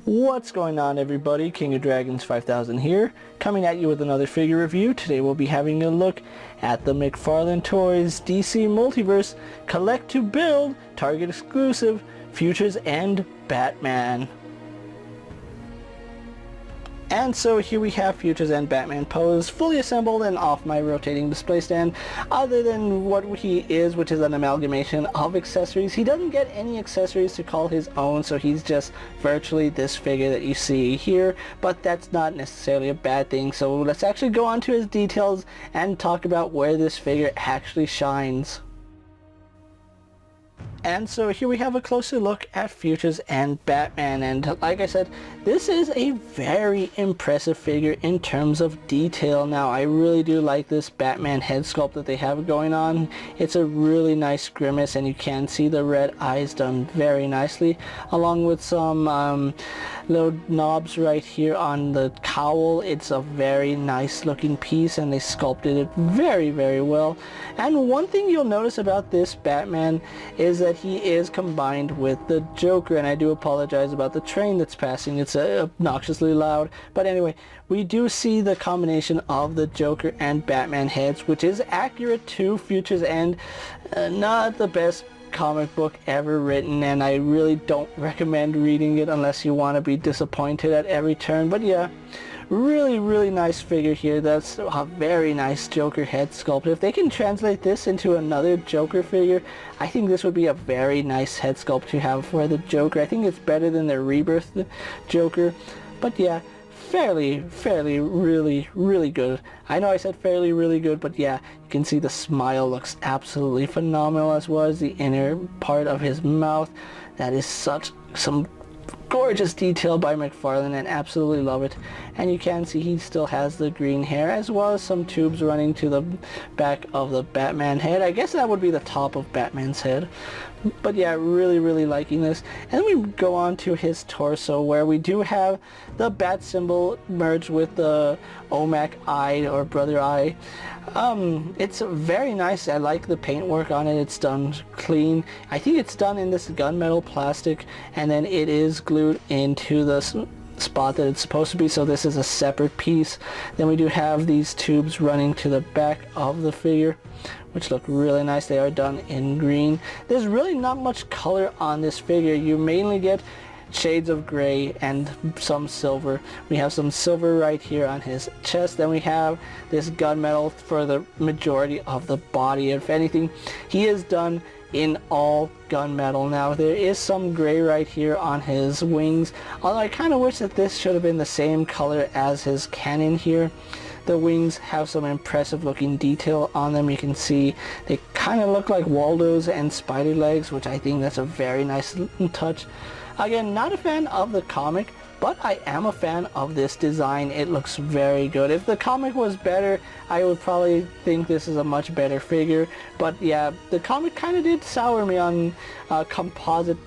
What's going on, everybody? King of Dragons 5000 here, coming at you with another figure review. Today we'll be having a look at the McFarlane Toys DC Multiverse Collect to Build Target exclusive Futures and Batman. And so here we have Futures and Batman pose fully assembled and off my rotating display stand. Other than what he is, which is an amalgamation of accessories, he doesn't get any accessories to call his own, so he's just virtually this figure that you see here. But that's not necessarily a bad thing, so let's actually go on to his details and talk about where this figure actually shines. And so here we have a closer look at Futures and Batman, and like I said, this is a very impressive figure in terms of detail. Now, I really do like this Batman head sculpt that they have going on. It's a really nice grimace, and you can see the red eyes done very nicely, along with some little knobs right here on the cowl. It's a very nice looking piece, and they sculpted it very, very well. And one thing you'll notice about this Batman is that he is combined with the Joker, and I do apologize about the train that's passing. It's obnoxiously loud, but anyway, we do see the combination of the Joker and Batman heads, which is accurate to Futures and not the best comic book ever written, and I really don't recommend reading it unless you want to be disappointed at every turn. But yeah, really nice figure here. That's a very nice Joker head sculpt. If they can translate this into another Joker figure, I think this would be a very nice head sculpt to have for the Joker. I think it's better than the Rebirth Joker, but yeah, fairly really good. I know I said fairly really good, but yeah, you can see the smile looks absolutely phenomenal, as well as the inner part of his mouth. That is some gorgeous detail by McFarlane, and absolutely love it. And you can see he still has the green hair, as well as some tubes running to the back of the Batman head. I guess that would be the top of Batman's head. But yeah, really liking this. And then we go on to his torso, where we do have the bat symbol merged with the OMAC eye, or brother eye. It's very nice. I like the paintwork on it. It's done clean. I think it's done in this gunmetal plastic, and then it is glued into the spot that it's supposed to be, so this is a separate piece. Then we do have these tubes running to the back of the figure, which look really nice. They are done in green. There's really not much color on this figure. You mainly get shades of gray and some silver. We have some silver right here on his chest. Then we have this gunmetal for the majority of the body. If anything, he is done in all gunmetal. Now, there is some gray right here on his wings, although I kind of wish that this should have been the same color as his cannon here. The wings have some impressive looking detail on them. You can see they kind of look like Waldo's and spider legs, which I think that's a very nice touch. Again, not a fan of the comic, but I am a fan of this design. It looks very good. If the comic was better, I would probably think this is a much better figure. But yeah, the comic kind of did sour me on composite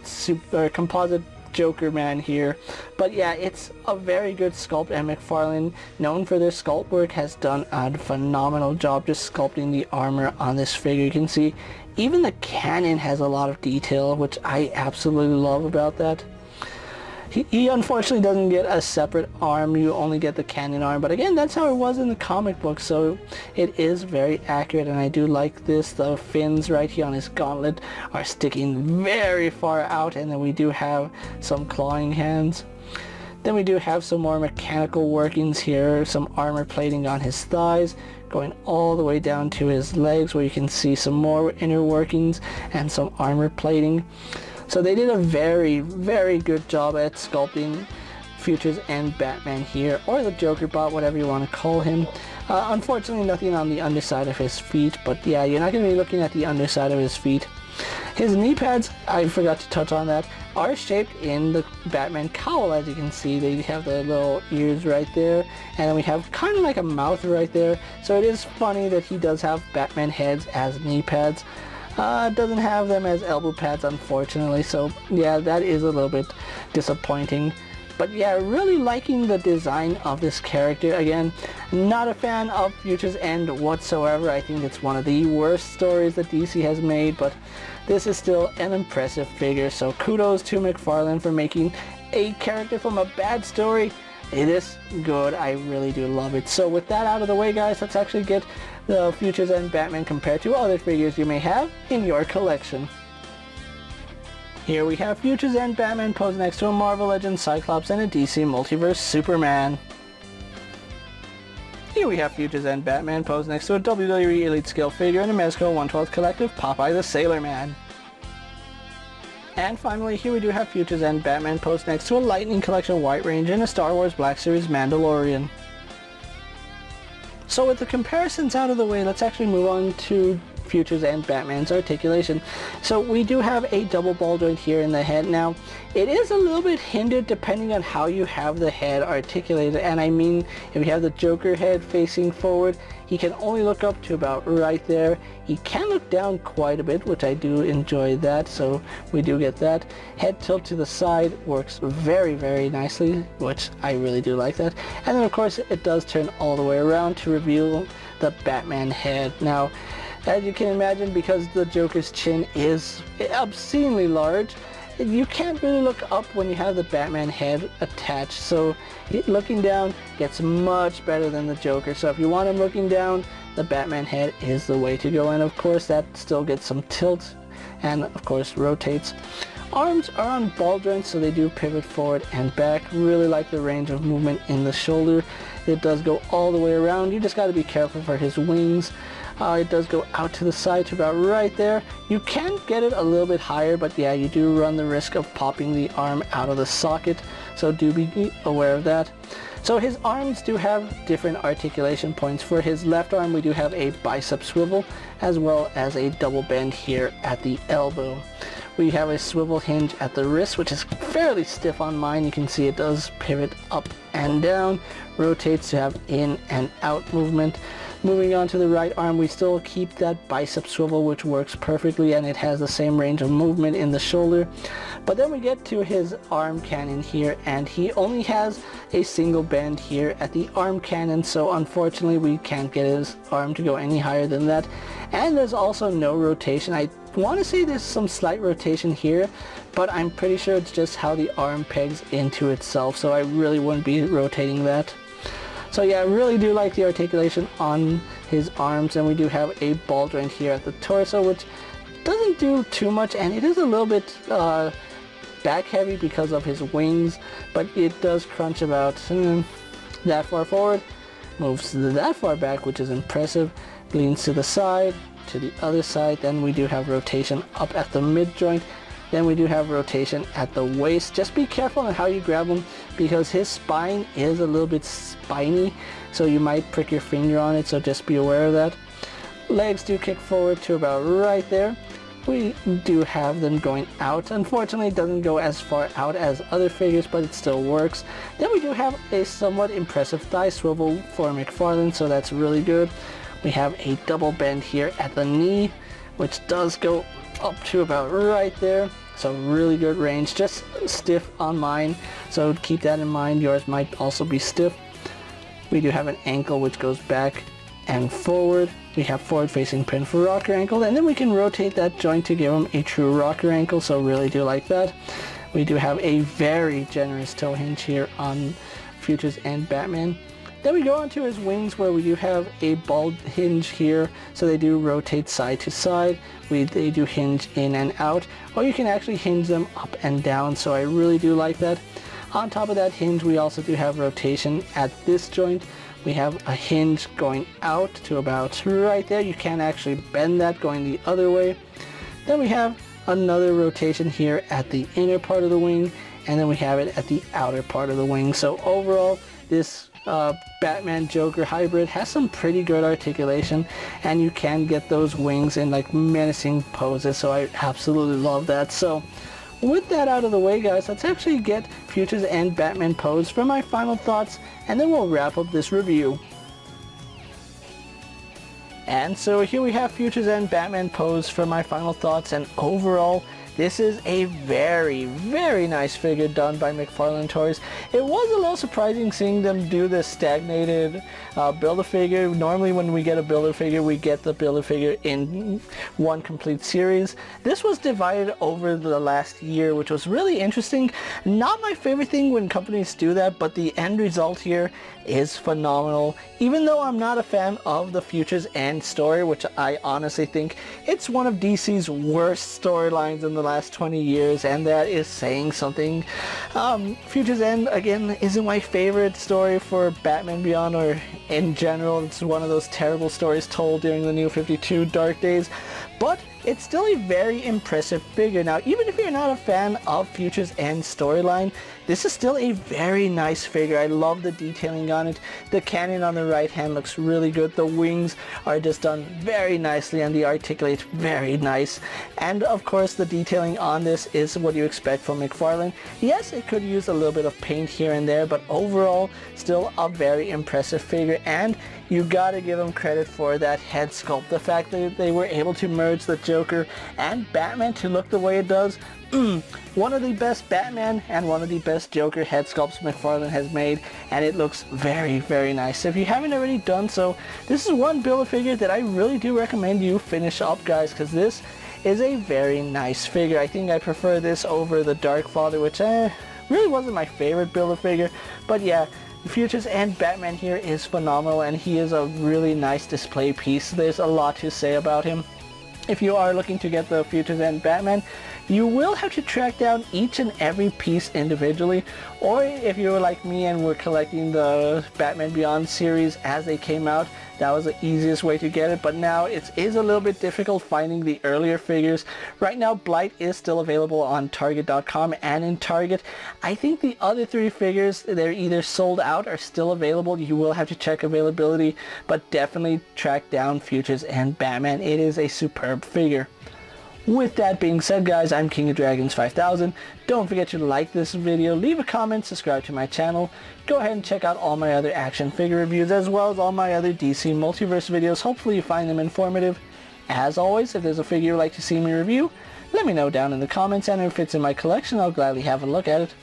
Joker man here. But yeah, it's a very good sculpt, and McFarlane, known for their sculpt work, has done a phenomenal job just sculpting the armor on this figure. You can see even the cannon has a lot of detail, which I absolutely love about that. He unfortunately doesn't get a separate arm. You only get the cannon arm, but again, that's how it was in the comic book, so it is very accurate, and I do like this. The fins right here on his gauntlet are sticking very far out, and then we do have some clawing hands. Then we do have some more mechanical workings here, some armor plating on his thighs, going all the way down to his legs, where you can see some more inner workings and some armor plating. So they did a very good job at sculpting Futures and Batman here, or the Joker bot, whatever you want to call him. Unfortunately, nothing on the underside of his feet, but yeah, you're not going to be looking at the underside of his feet. His knee pads, I forgot to touch on that, are shaped in the Batman cowl. As you can see, they have the little ears right there, and then we have kind of like a mouth right there. So it is funny that he does have Batman heads as knee pads. Doesn't have them as elbow pads, unfortunately, so yeah, that is a little bit disappointing. But yeah, really liking the design of this character. Again, not a fan of Futures End whatsoever. I think it's one of the worst stories that DC has made, but this is still an impressive figure. So kudos to McFarlane for making a character from a bad story, it is good. I really do love it. So with that out of the way, guys, let's actually get the Futures End Batman compared to other figures you may have in your collection. Here we have Futures End Batman posed next to a Marvel Legends Cyclops and a DC Multiverse Superman. Here we have Futures End Batman posed next to a WWE Elite Scale figure and a Mezco 1/12 Collective Popeye the Sailor Man. And finally, here we do have Futures End Batman posed next to a Lightning Collection White Ranger and a Star Wars Black Series Mandalorian. So with the comparisons out of the way, let's actually move on to Futures End Batman's articulation. So we do have a double ball joint here in the head. Now, it is a little bit hindered depending on how you have the head articulated, and I mean, if you have the Joker head facing forward, he can only look up to about right there. He can look down quite a bit, which I do enjoy that, so we do get that. Head tilt to the side works very, very nicely, which I really do like that. And then of course it does turn all the way around to reveal the Batman head. Now, as you can imagine, because the Joker's chin is obscenely large, you can't really look up when you have the Batman head attached, so looking down gets much better than the Joker. So if you want him looking down, the Batman head is the way to go, and of course that still gets some tilt and of course rotates. Arms are on ball joints, so they do pivot forward and back. Really like the range of movement in the shoulder. It does go all the way around. You just got to be careful for his wings. It does go out to the side to about right there. You can get it a little bit higher, but yeah, you do run the risk of popping the arm out of the socket, so do be aware of that. So his arms do have different articulation points. For his left arm, we do have a bicep swivel, as well as a double bend here at the elbow. We have a swivel hinge at the wrist, which is fairly stiff on mine. You can see it does pivot up and down, rotates to have in and out movement. Moving on to the right arm, we still keep that bicep swivel, which works perfectly, and it has the same range of movement in the shoulder. But then we get to his arm cannon here, and he only has a single bend here at the arm cannon, so unfortunately we can't get his arm to go any higher than that. And there's also no rotation. I want to say there's some slight rotation here, but I'm pretty sure it's just how the arm pegs into itself, so I really wouldn't be rotating that. So yeah, I really do like the articulation on his arms, and we do have a ball joint here at the torso, which doesn't do too much, and it is a little bit back heavy because of his wings, but it does crunch about that far forward, moves that far back, which is impressive, leans to the side, to the other side. Then we do have rotation up at the mid joint. Then we do have rotation at the waist. Just be careful on how you grab him, because his spine is a little bit spiny, so you might prick your finger on it, so just be aware of that. Legs do kick forward to about right there. We do have them going out. Unfortunately, it doesn't go as far out as other figures, but it still works. Then we do have a somewhat impressive thigh swivel for McFarlane, so that's really good. We have a double bend here at the knee, which does go up to about right there, so really good range. Just stiff on mine, so keep that in mind. Yours might also be stiff. We do have an ankle which goes back and forward. We have forward facing pin for rocker ankle, and then we can rotate that joint to give him a true rocker ankle, so really do like that. We do have a very generous toe hinge here on Futures End Batman. Then we go on to his wings, where we do have a ball hinge here, so they do rotate side to side. They do hinge in and out, or you can actually hinge them up and down, so I really do like that. On top of that hinge, we also do have rotation at this joint. We have a hinge going out to about right there. You can actually bend that going the other way. Then we have another rotation here at the inner part of the wing, and then we have it at the outer part of the wing. So overall, this Batman Joker hybrid has some pretty good articulation, and you can get those wings in like menacing poses, so I absolutely love that. So with that out of the way, guys, let's actually get Futures End Batman pose for my final thoughts, and then we'll wrap up this review. And so here we have Futures End Batman pose for my final thoughts, and overall this is a very, very nice figure done by McFarlane Toys. It was a little surprising seeing them do this stagnated Build-A-Figure. Normally when we get a Build-A-Figure, we get the Build-A-Figure in one complete series. This was divided over the last year, which was really interesting. Not my favorite thing when companies do that, but the end result here is phenomenal. Even though I'm not a fan of the Futures End story, which I honestly think it's one of DC's worst storylines in the last 20 years, and that is saying something. Futures End, again, isn't my favorite story for Batman Beyond, or in general. It's one of those terrible stories told during the New 52 Dark Days, but it's still a very impressive figure. Now, even if you're not a fan of Futures End storyline, this is still a very nice figure. I love the detailing on it. The cannon on the right hand looks really good. The wings are just done very nicely, and the articulate very nice. And of course, the detailing on this is what you expect from McFarlane. Yes, it could use a little bit of paint here and there, but overall, still a very impressive figure. And you gotta give them credit for that head sculpt. The fact that they were able to merge the Joker and Batman to look the way it does. One of the best Batman and one of the best Joker head sculpts McFarlane has made, and it looks very, very nice. If you haven't already done so, this is one Build-A-Figure that I really do recommend you finish up, guys, because this is a very nice figure. I think I prefer this over the Dark Father, which really wasn't my favorite Build-A-Figure, but yeah. Futures End Batman here is phenomenal, and he is a really nice display piece. There's a lot to say about him. If you are looking to get the Futures End Batman, you will have to track down each and every piece individually, or if you were like me and were collecting the Batman Beyond series as they came out, that was the easiest way to get it. But now it is a little bit difficult finding the earlier figures. Right now, Blight is still available on Target.com and in Target. I think the other three figures, they're either sold out or still available. You will have to check availability, but definitely track down Futures End Batman. It is a superb figure. With that being said, guys, I'm KingofDragons 5000. Don't forget to like this video, leave a comment, subscribe to my channel. Go ahead and check out all my other action figure reviews, as well as all my other DC Multiverse videos. Hopefully you find them informative. As always, if there's a figure you'd like to see me review, let me know down in the comments, and if it's in my collection, I'll gladly have a look at it.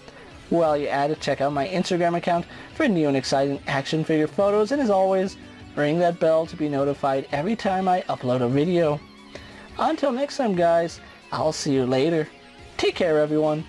While you're at it, check out my Instagram account for new and exciting action figure photos, and as always, ring that bell to be notified every time I upload a video. Until next time, guys, I'll see you later. Take care, everyone.